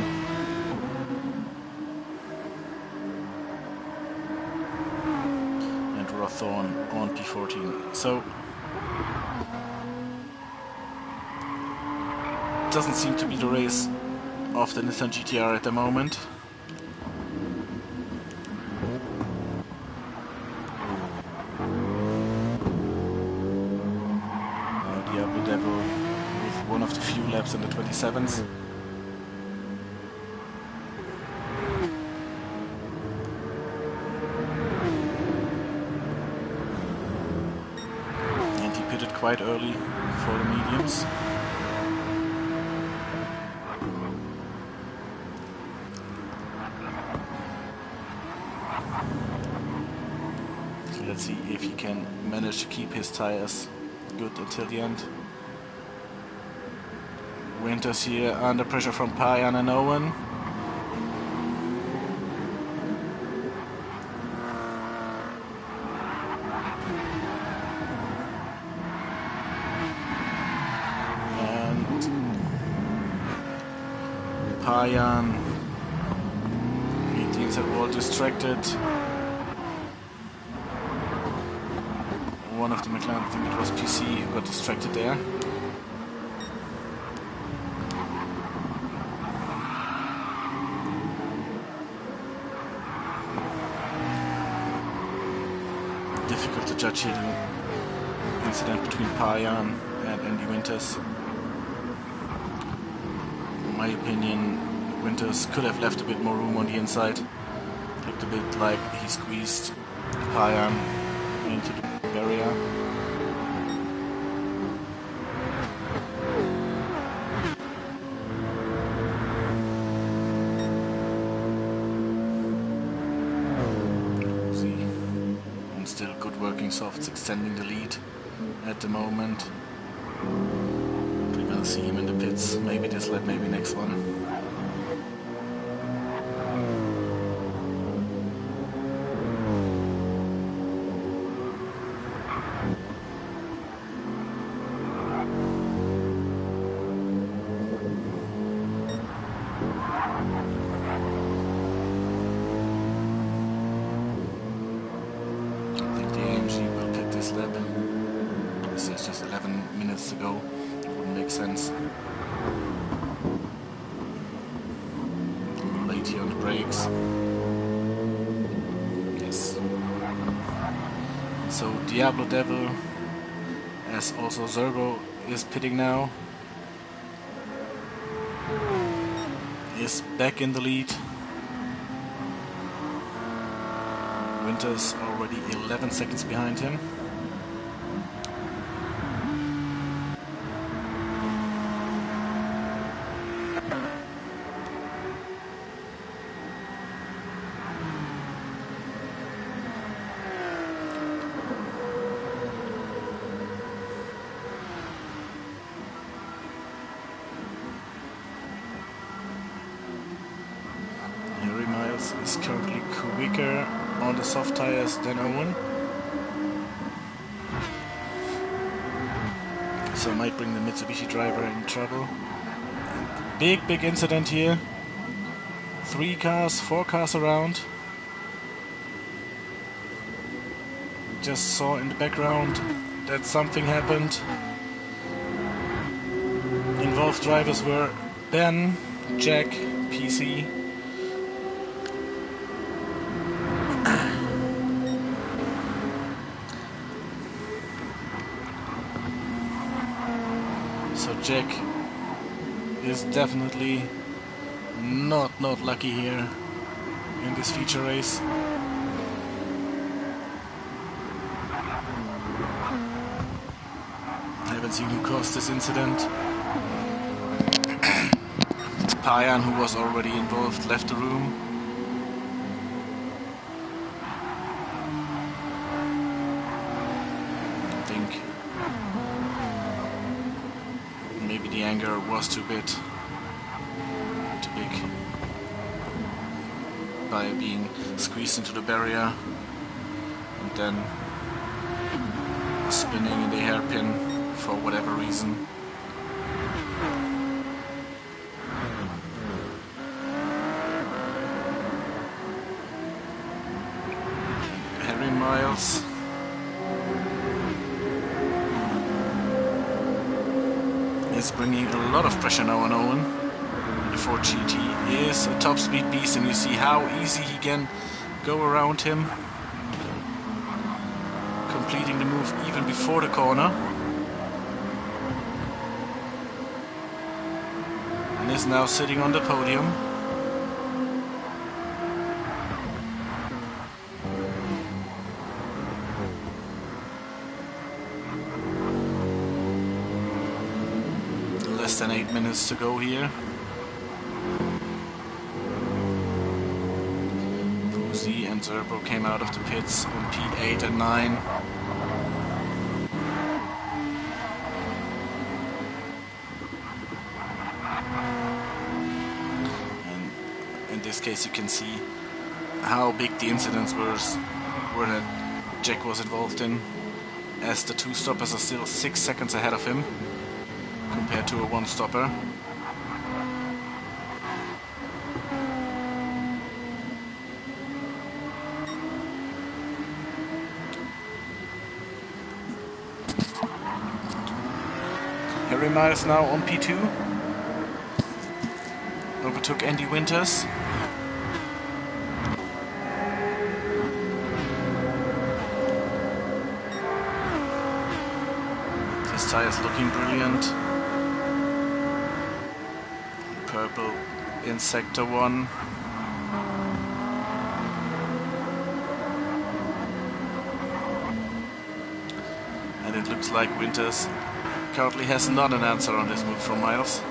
[SPEAKER 1] And Rothorn on P14. So doesn't seem to be the race of the Nissan GTR at the moment. Diablo Devil with one of the few laps in the 27s. Quite early for the mediums. So let's see if he can manage to keep his tires good until the end. Winters here under pressure from Payan and Owen. Payan, 18s are all distracted. One of the McLaren, I think it was PC, who got distracted there. Difficult to judge here the incident between Payan and Andy Winters. In my opinion, Winters could have left a bit more room on the inside. Looked a bit like he squeezed Payan into the barrier. See, and still good working softs extending the lead at the moment. We're gonna see him in the pits, maybe this lap, maybe next one. I think the AMG will pick this lap. there's just 11 minutes to go. It wouldn't make sense. A little late here on the brakes. Yes. So Diablo Devil, as also Zerbo is pitting now, is back in the lead. Winters already 11 seconds behind him. Is currently quicker on the soft tires than Owen, so might bring the Mitsubishi driver in trouble. Big incident here. 4 cars around. Just saw in the background that something happened. Involved drivers were Ben, Jack, PC. So Jack is definitely not lucky here in this feature race. I haven't seen who caused this incident. Payan, who was already involved, left the room. I think maybe the anger was too big by being squeezed into the barrier and then spinning in the hairpin for whatever reason. Harry Miles is bringing a lot of pressure now on Owen. The Ford GT is a top speed beast, and you see how easy he can go around him, completing the move even before the corner, and is now sitting on the podium. Less than 8 minutes to go here. Puzy and Zerbo came out of the pits on P8 and 9. And in this case you can see how big the incidents were that Jack was involved in, as the 2 stoppers are still 6 seconds ahead of him compared to a 1 stopper. Harry Miles now on P2. Overtook Andy Winters. This tire is looking brilliant. Purple in sector 1. And it looks like Winters currently has not an answer on this move from Miles.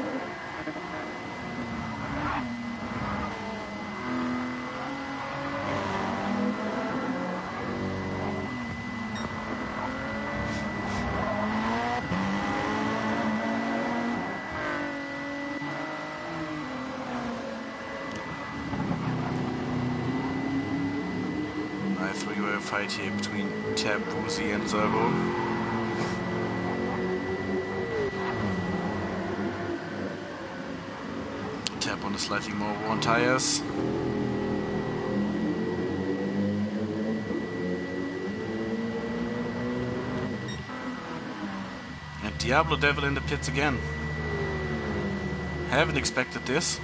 [SPEAKER 1] A 3-way fight here between Tab, Puzy and Zerbo. Tab on the slightly more worn tires. Diablo Devil in the pits again. Haven't expected this.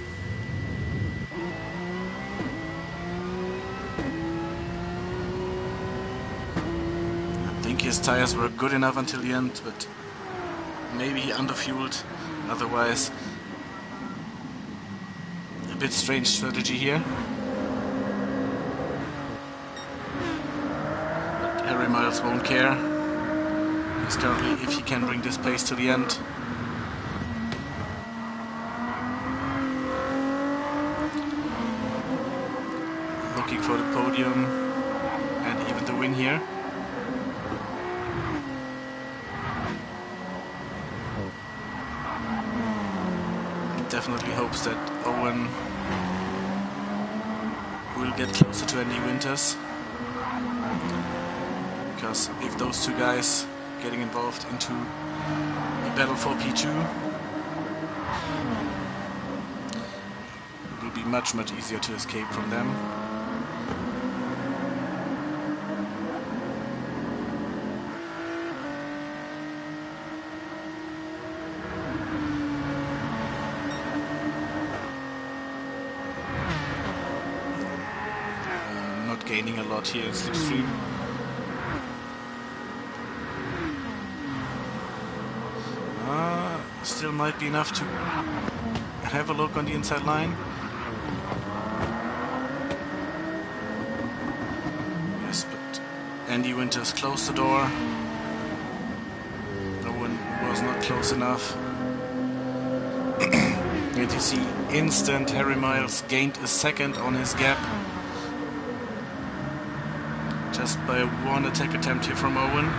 [SPEAKER 1] I think his tires were good enough until the end, but maybe he underfueled. Otherwise, a bit strange strategy here. But Harry Miles won't care. He's currently, if he can bring this pace to the end. Looking for the podium and even the win here. Definitely hopes that Owen will get closer to Andy Winters, because if those two guys getting involved into a battle for P2, it will be much easier to escape from them. Gaining a lot here in slipstream. Still might be enough to have a look on the inside line. Yes, but Andy Winters closed the door. No one was not close enough. And you see, instant Harry Miles gained a second on his gap. Just by one attack attempt here from Owen.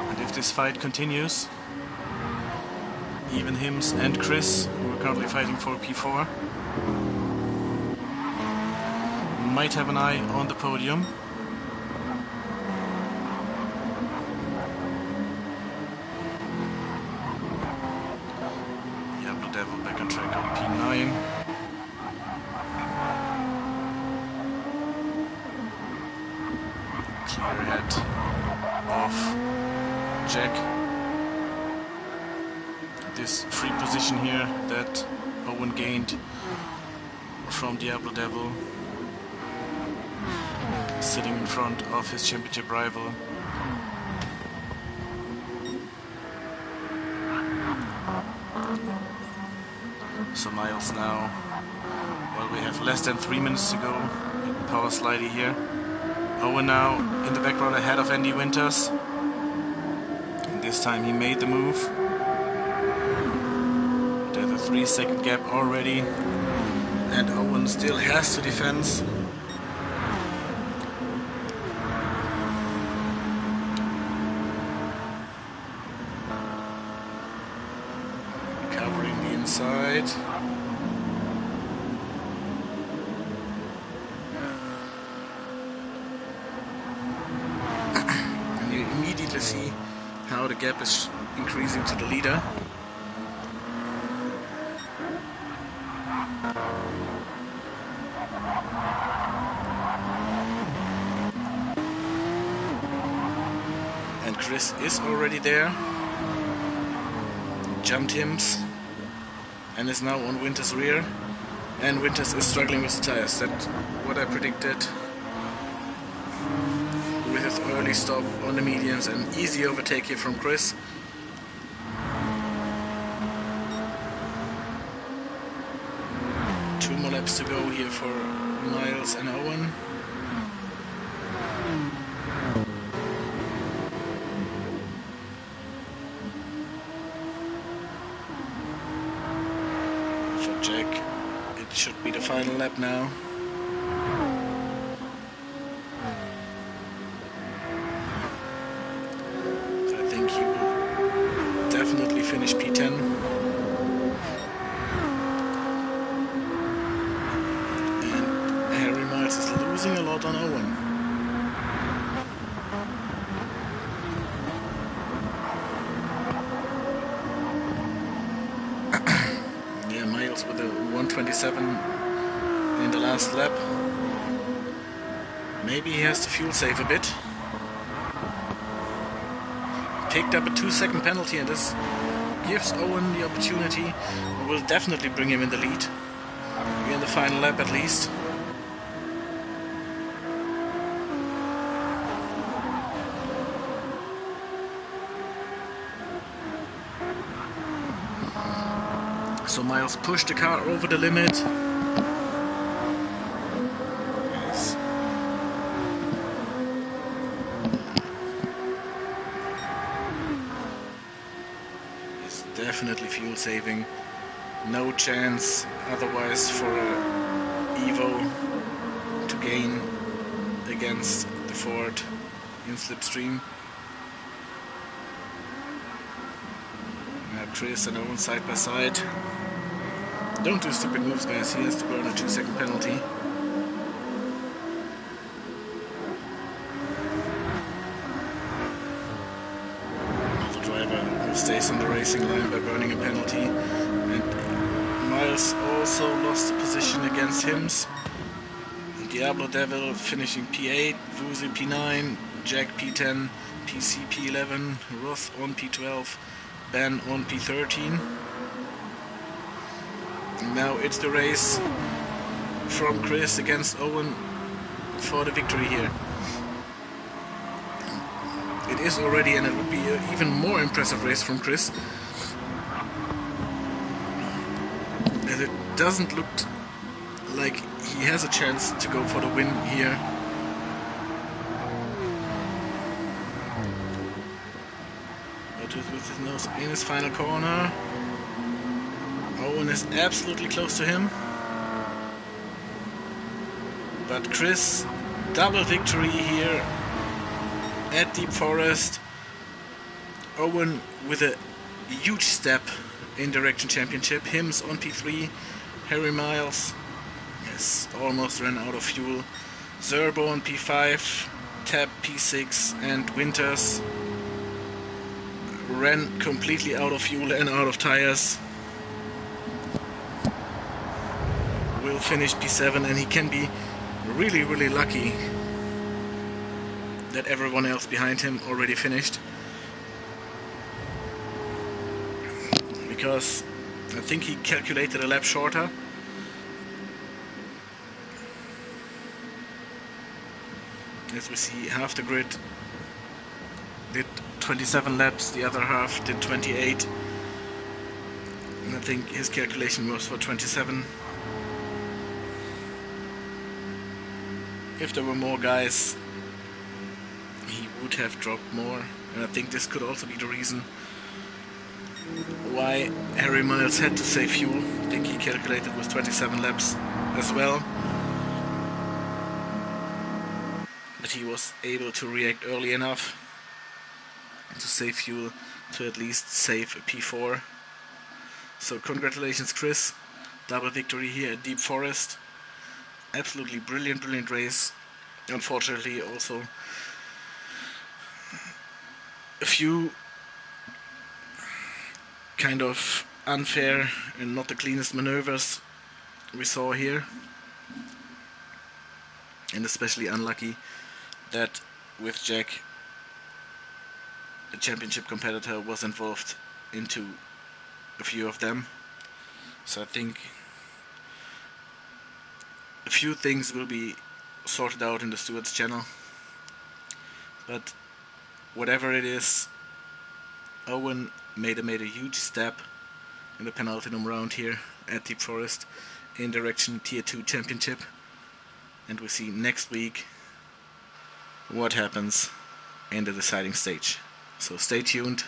[SPEAKER 1] And if this fight continues, even Hims and Chris, who are currently fighting for P4, might have an eye on the podium. Devil back on track on P9. Clear ahead of Jack. This free position here that Owen gained from Diablo Devil, sitting in front of his championship rival. So Miles now, well, we have less than 3 minutes to go. Power slidey here. Owen now in the background ahead of Andy Winters. And this time he made the move. There's a 3-second gap already. And Owen still has to defend. Covering the inside. And you immediately see how the gap is increasing to the leader. And Chris is already there. Jumped Hims and is now on Winters' rear, and Winters is struggling with the tires. That's what I predicted, with his early stop on the mediums and easy overtake here from Chris. Two more laps to go here for Miles and Owen. Jack, it should be the final lap now. I think he will definitely finish P10. And Harry Miles is losing a lot on Owen. Miles with a 127 in the last lap. Maybe he has to fuel save a bit. Picked up a 2-second penalty, and this gives Owen the opportunity. Will definitely bring him in the lead. In the final lap at least. So Miles pushed the car over the limit. Yes. He's definitely fuel saving. No chance otherwise for Evo to gain against the Ford in slipstream. Now Chris and Owen side by side. Don't do stupid moves, guys. He has to burn a 2-second penalty. The driver who stays on the racing line by burning a penalty. And Miles also lost the position against Hims. Diablo Devil finishing P8, Vuzi P9, Jack P10, PC P11, Roth on P12, Ben on P13. Now it's the race from Chris against Owen for the victory here. It is already, and it would be an even more impressive race from Chris. And it doesn't look like he has a chance to go for the win here. But with his nose in his final corner. Owen is absolutely close to him. But Chris, double victory here at Deep Forest. Owen with a huge step in Direction Championship. Hims on P3. Harry Miles, yes, almost ran out of fuel. Zerbo on P5. Tab P6. And Winters ran completely out of fuel and out of tires. Will finish P7, and he can be really, really lucky that everyone else behind him already finished. Because I think he calculated a lap shorter. As we see, half the grid did 27 laps, the other half did 28. And I think his calculation was for 27. If there were more guys, he would have dropped more. And I think this could also be the reason why Harry Miles had to save fuel. I think he calculated with 27 laps as well. But he was able to react early enough to save fuel to at least save a P4. So congratulations, Chris. Double victory here at Deep Forest. Absolutely brilliant, brilliant race. Unfortunately, also a few kind of unfair and not the cleanest maneuvers we saw here. And especially unlucky that with Jack, the championship competitor, was involved into a few of them. So I think a few things will be sorted out in the Stewards channel. But whatever it is, Owen made a huge step in the penultimate round here at Deep Forest in direction Tier 2 Championship. And we'll see next week what happens in the deciding stage. So stay tuned.